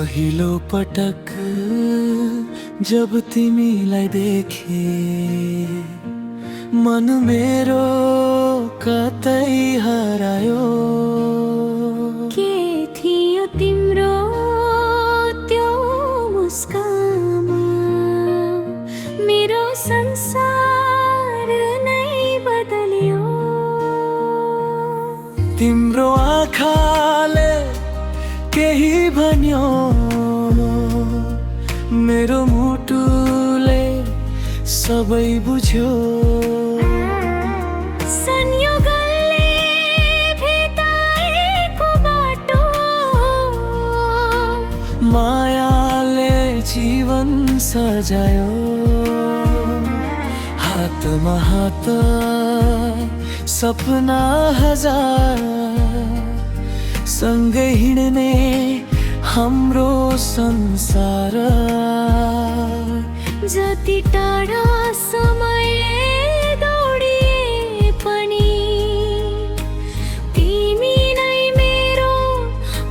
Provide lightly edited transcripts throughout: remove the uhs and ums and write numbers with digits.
पहिलो पटक जब तिमीलाई देखे मन मेरो कतै हरायो। के थियो तिम्रो त्यो मुस्कानमा, मेरो संसार नै बदल्यो। तिम्रो आँखाले केही भन्यो, मेरो मुटुले सबै बुझ्यो। संयोगले भेटाएको बाटो, मायाले जीवन सजायो। हातमा हात सपना हजार, सँगै हिँड्ने हाम्रो संसार। जति टाढा समय दौडिए पनि तिमी नै मेरो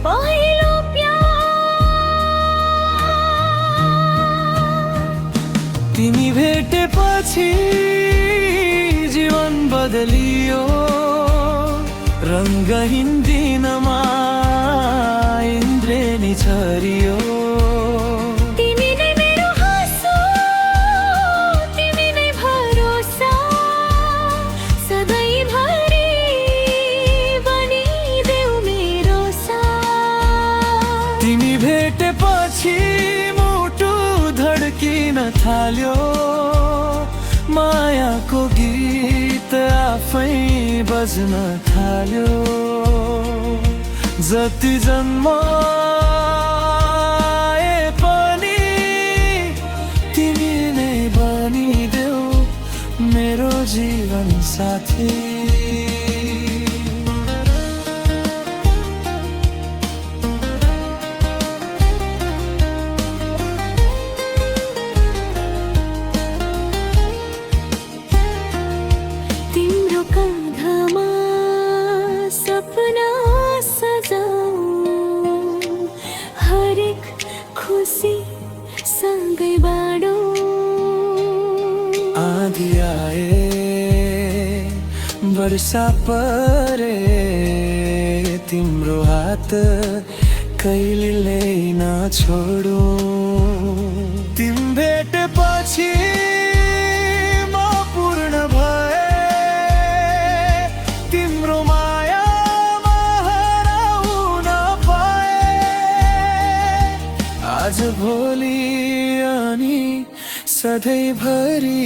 पहिलो प्यार। तिमी भेटेपछि जीवन बदलियो, रङ्गहीन दिनमा इन्द्रेणी छरियो। तिमी नै मेरो हाँसो, तिमी नै भरोसा, सधैँभरि बनिदेऊ मेरो साथ। तिमी भेटेपछि मुटु धड्किन थाल्यो, मायाको गीत आफै बज्न थाल्यो। जति जन्म आए पनि तिमी नै बनिदेऊ मेरो जीवन साथी। तिम्रो काँधमा सपना सजाऊ, हरेक खुसी सँगै बाँडौँ। आँधी आए वर्षा परे, तिम्रो हात कहिले नछोडू। तिमी भेटेपछि म पूर्ण भए, तिम्रो मायामा हराउन पाए। आज भोलि अनि सधैँभरि